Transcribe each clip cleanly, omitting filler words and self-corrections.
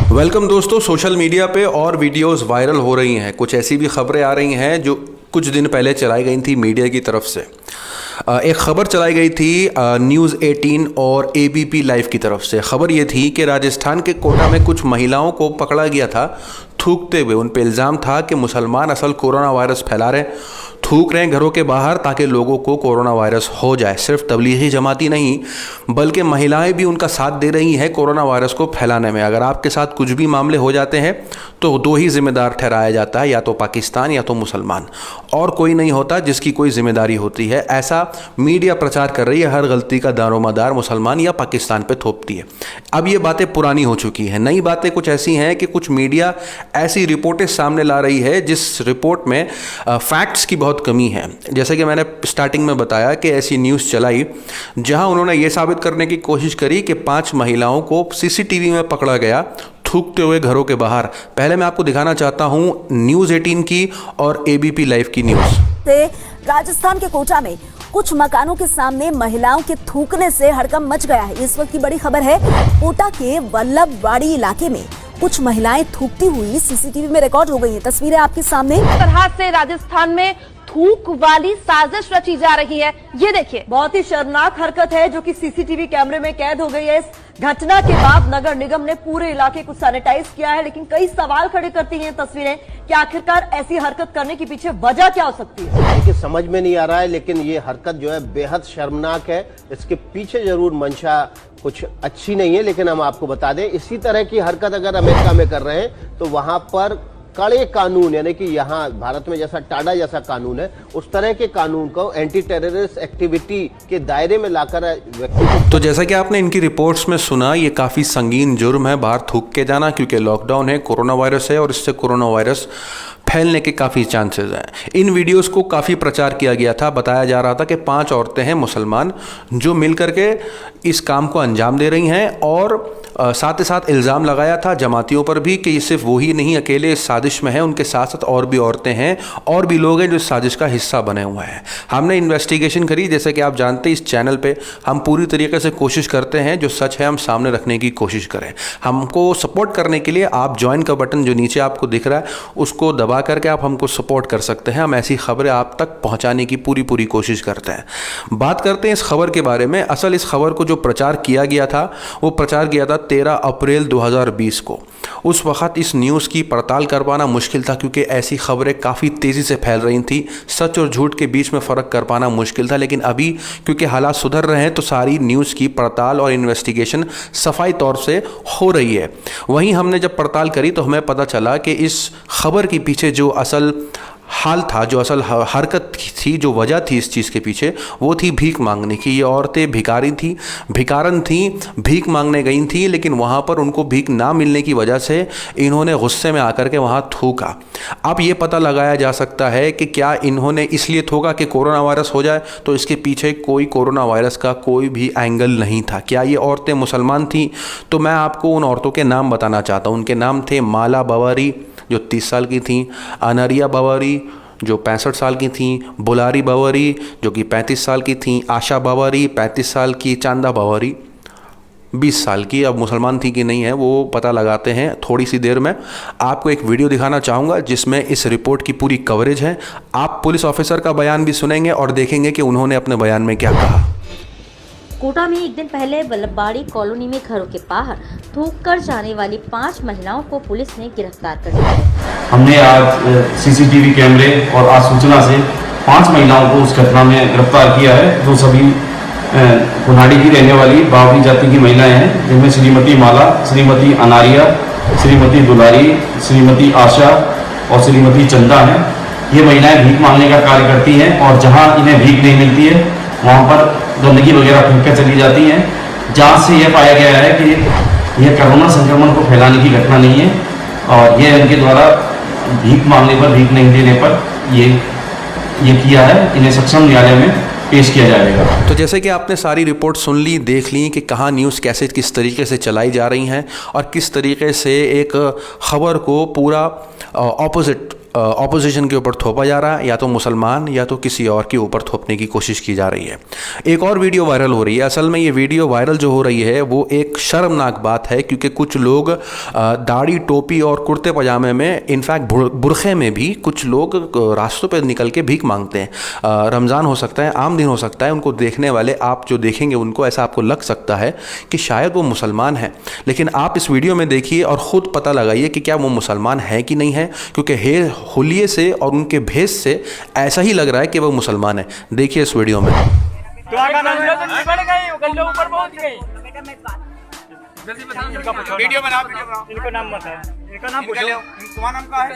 Welcome दोस्तों। Social media पे और वीडियोस वायरल हो रही हैं। कुछ ऐसी भी खबरें आ रही हैं जो कुछ दिन पहले चलाई गई थी मीडिया की तरफ से। एक खबर चलाई गई थी न्यूज़ 18 और ABP लाइव की तरफ से। खबर ये थी कि राजस्थान के कोटा में कुछ महिलाओं को पकड़ा गया था थूकते हुए। उन पे इल्ज़ाम था कि मुसलमान असल कोरोना वायरस फैला रहे, थूक रहे हैं घरों के बाहर ताकि लोगों को कोरोना वायरस हो जाए। सिर्फ तबलीगी जमाती नहीं बल्कि महिलाएं भी उनका साथ दे रही हैं कोरोना वायरस को फैलाने में। अगर आपके साथ कुछ भी मामले हो जाते हैं तो दो ही जिम्मेदार ठहराया जाता है, या तो पाकिस्तान या तो मुसलमान, और कोई नहीं होता जिसकी कोई जिम्मेदारी होती है। ऐसा मीडिया प्रचार कर रही है। हर गलती का दारोमदार मुसलमान या पाकिस्तान पे थोपती है। अब ये बातें पुरानी हो चुकी हैं। नई बातें कुछ ऐसी हैं कि कुछ मीडिया ऐसी रिपोर्टें सामने ला रही है जिस रिपोर्ट में फैक्ट्स की बहुत कमी है। जैसे कि मैंने स्टार्टिंग में बताया कि ऐसी न्यूज़ चलाई जहां उन्होंने ये साबित करने की कोशिश करी कि 5 महिलाओं को CCTV में पकड़ा गया थूकते हुए घरों के बाहर। पहले मैं आपको दिखाना चाहता हूं न्यूज़ 18 की और ABP लाइव की न्यूज़। राजस्थान के कोटा में कुछ मकानों के सामने महिलाओं के थूकने से हड़कंप मच गया है। इस वक्त की बड़ी खबर है, कोटा के वल्लभवाड़ी इलाके में कुछ महिलाएं थूकती हुई CCTV में रिकॉर्ड हो गई हैं। तस्वीरें आपके सामने। इस तरह से राजस्थान में थूक वाली साजिश रची जा रही है। ये देखिए, बहुत ही शर्मनाक हरकत है जो कि CCTV कैमरे में कैद हो गई है। इस घटना के बाद नगर निगम ने पूरे इलाके को सैनिटाइज किया है, लेकिन कई सवाल खड़े करती हैं तस्वीरें कि आखिरकार ऐसी हरकत करने के पीछे वजह क्या हो सकती है। देखिए, समझ में नहीं आ रहा है, लेकिन ये हरकत जो है बेहद शर्मनाक है। इसके पीछे जरूर मंशा कुछ अच्छी नहीं है, लेकिन हम आपको बता दें इसी तरह की हरकत अगर अमेरिका में कर रहे हैं तो वहां पर कड़े कानून, यानी कि यहाँ भारत में जैसा टाडा जैसा कानून है उस तरह के कानून को एंटी टेररिस्ट एक्टिविटी के दायरे में लाकर व्यक्ति को। तो जैसा कि आपने इनकी रिपोर्ट्स में सुना, ये काफ़ी संगीन जुर्म है बाहर थूक के जाना, क्योंकि लॉकडाउन है, कोरोना वायरस है और इससे कोरोना वायरस फैलने के काफ़ी चांसेस हैं। इन वीडियोस को काफ़ी प्रचार किया गया था। बताया जा रहा था कि 5 औरतें हैं मुसलमान जो मिल करके इस काम को अंजाम दे रही हैं, और साथ ही साथ इल्ज़ाम लगाया था जमातियों पर भी कि ये सिर्फ वही नहीं अकेले इस साजिश में है, उनके साथ साथ और भी औरतें हैं और भी लोग हैं जो इस साजिश का हिस्सा बने हुए हैं। हमने इन्वेस्टिगेशन करी। जैसे कि आप जानते हैं इस चैनल पे हम पूरी तरीके से कोशिश करते हैं जो सच है हम सामने रखने की कोशिश करें। हमको सपोर्ट करने के लिए आप ज्वाइन का बटन जो नीचे आपको दिख रहा है उसको दबा करके आप हमको सपोर्ट कर सकते हैं। हम ऐसी खबरें आप तक पहुँचाने की पूरी कोशिश करते हैं। बात करते हैं इस खबर के बारे में। असल इस खबर को जो प्रचार किया गया था वो प्रचार किया था 13 अप्रैल 2020 को। उस वक्त इस न्यूज़ की पड़ताल कर पाना मुश्किल था क्योंकि ऐसी खबरें काफ़ी तेज़ी से फैल रही थी। सच और झूठ के बीच में फ़र्क कर पाना मुश्किल था, लेकिन अभी क्योंकि हालात सुधर रहे हैं तो सारी न्यूज़ की पड़ताल और इन्वेस्टिगेशन सफाई तौर से हो रही है। वहीं हमने जब पड़ताल करी तो हमें पता चला कि इस खबर के पीछे जो असल हाल था, जो असल हरकत थी, जो वजह थी इस चीज़ के पीछे, वो थी भीख मांगने की। ये औरतें भिखारन थी, भीख मांगने गई थी, लेकिन वहाँ पर उनको भीख ना मिलने की वजह से इन्होंने गुस्से में आकर के वहाँ थूका। अब ये पता लगाया जा सकता है कि क्या इन्होंने इसलिए थूका कि कोरोना वायरस हो जाए, तो इसके पीछे कोई कोरोना वायरस का कोई भी एंगल नहीं था। क्या ये औरतें मुसलमान थीं? तो मैं आपको उन औरतों के नाम बताना चाहता हूँ। उनके नाम थे माला बवारी जो 30 साल की थीं, अनरिया बवारी जो 65 साल की थीं, बुलारी बवारी जो कि 35 साल की थीं, आशा बवारी 35 साल की, चांदा बवारी 20 साल की। अब मुसलमान थी कि नहीं है वो पता लगाते हैं थोड़ी सी देर में। आपको एक वीडियो दिखाना चाहूँगा जिसमें इस रिपोर्ट की पूरी कवरेज है। आप पुलिस ऑफिसर का बयान भी सुनेंगे और देखेंगे कि उन्होंने अपने बयान में क्या कहा। कोटा में एक दिन पहले वल्लभवाड़ी कॉलोनी में घरों के बाहर थूक कर जाने वाली 5 महिलाओं को पुलिस ने गिरफ्तार कर लिया है। हमने आज CCTV कैमरे और आज सूचना से 5 महिलाओं को उस घटना में गिरफ्तार किया है, जो सभी कुनाड़ी की रहने वाली बावरी जाति की महिलाएं हैं, जिनमें श्रीमती माला, श्रीमती अनारिया, श्रीमती दुलारी, श्रीमती आशा और श्रीमती चंदा हैं। ये महिलाएं भीख मांगने का कार्य करती हैं और जहाँ इन्हें भीख नहीं मिलती है वहाँ पर गंदगी वगैरह फेंक कर चली जाती हैं। जांच से यह पाया गया है कि यह कोरोना संक्रमण को फैलाने की घटना नहीं है और यह इनके द्वारा भीख मांगने पर, भीख नहीं देने पर ये किया है। इन्हें सक्षम न्यायालय में पेश किया जाएगा। तो जैसे कि आपने सारी रिपोर्ट सुन ली, देख ली कि कहाँ न्यूज़ कैसे किस तरीके से चलाई जा रही हैं और किस तरीके से एक खबर को पूरा ऑपोजिट ऑपोजिशन के ऊपर थोपा जा रहा है, या तो मुसलमान या तो किसी और के ऊपर थोपने की कोशिश की जा रही है। एक और वीडियो वायरल हो रही है। असल में ये वीडियो वायरल जो हो रही है वो एक शर्मनाक बात है, क्योंकि कुछ लोग दाढ़ी, टोपी और कुर्ते पजामे में, इनफैक्ट बुरखे में भी कुछ लोग रास्तों पर निकल के भीख मांगते हैं। रमज़ान हो सकता है, आम दिन हो सकता है, उनको देखने वाले आप जो देखेंगे उनको ऐसा आपको लग सकता है कि शायद वो मुसलमान है, लेकिन आप इस वीडियो में देखिए और ख़ुद पता लगाइए कि क्या वो मुसलमान है कि नहीं है, क्योंकि हुलिये से और उनके भेष से ऐसा ही लग रहा है कि वो मुसलमान है। देखिए इस वीडियो में। वीडियो बनाओ, इनका नाम मत है, इनका नाम पूछो, तुम्हारा नाम क्या है?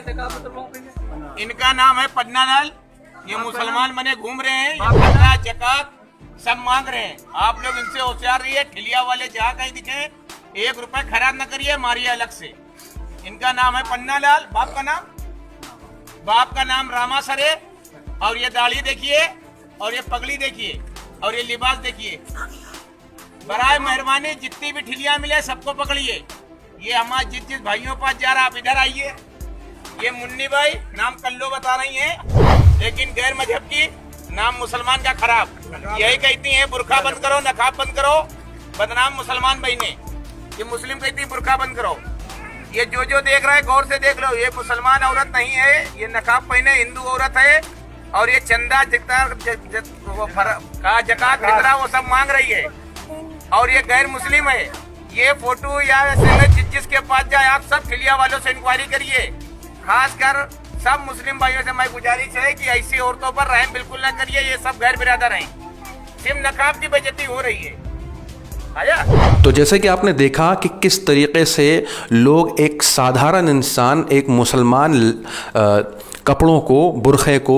इनका नाम है पन्ना लाल। ये मुसलमान बने घूम रहे हैं, ये जकात सब मांग रहे हैं। आप लोग इनसे होशियार रहिए। ठिलिया वाले जहाँ कहीं दिखे 1 रुपए खराब न करिए, मारिए अलग से। इनका नाम है पन्ना लाल। बाप का नाम रामा सरे। और ये दाढ़ी देखिए, और ये पगड़ी देखिए, और ये लिबास देखिए। बराए मेहरबानी जितनी भी ठिलिया मिले सबको पकड़िए। ये हमारे जिस भाइयों पास जा रहा, आप इधर आइए। ये मुन्नी भाई नाम कल्लो बता रही हैं, लेकिन गैर मजहब की, नाम मुसलमान का खराब। यही कहती हैं बुरखा बंद करो, नकाब बंद करो, बदनाम मुसलमान बहने। ये मुस्लिम कहती बुरखा बंद करो। ये जो देख रहा है गौर से देख लो, ये मुसलमान औरत नहीं है, ये नकाब पहने हिंदू औरत है। और ये चंदा जकात फितरा वो सब मांग रही है, और ये गैर मुस्लिम है। ये फोटो या जिसके पास जाए आप सब ठिलिया वालों से इंक्वायरी करिए। खासकर सब मुस्लिम भाइयों से मैं गुजारिश है कि ऐसी औरतों पर रहम बिल्कुल न करिए। ये सब गैर बिरादर हैं। सिर्फ नकाब की बेइज्जती हो रही है। तो जैसे कि आपने देखा कि किस तरीके से लोग, एक साधारण इंसान, एक मुसलमान कपड़ों को, बुरखे को,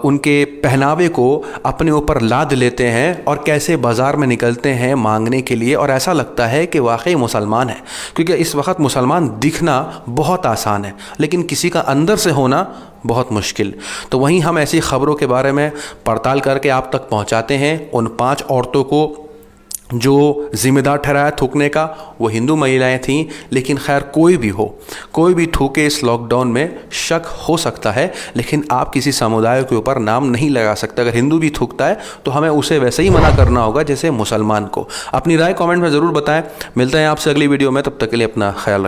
उनके पहनावे को अपने ऊपर लाद लेते हैं और कैसे बाज़ार में निकलते हैं मांगने के लिए, और ऐसा लगता है कि वाकई मुसलमान है। क्योंकि इस वक्त मुसलमान दिखना बहुत आसान है, लेकिन किसी का अंदर से होना बहुत मुश्किल। तो वहीं हम ऐसी ख़बरों के बारे में पड़ताल करके आप तक पहुंचाते हैं। उन 5 औरतों को जो ज़िम्मेदार ठहराया थूकने का, वो हिंदू महिलाएं थीं। लेकिन खैर कोई भी हो, कोई भी थूके इस लॉकडाउन में, शक हो सकता है, लेकिन आप किसी समुदाय के ऊपर नाम नहीं लगा सकते। अगर हिंदू भी थूकता है तो हमें उसे वैसे ही मना करना होगा जैसे मुसलमान को। अपनी राय कमेंट में ज़रूर बताएं। मिलते हैं आपसे अगली वीडियो में, तब तक के लिए अपना ख्याल रखें।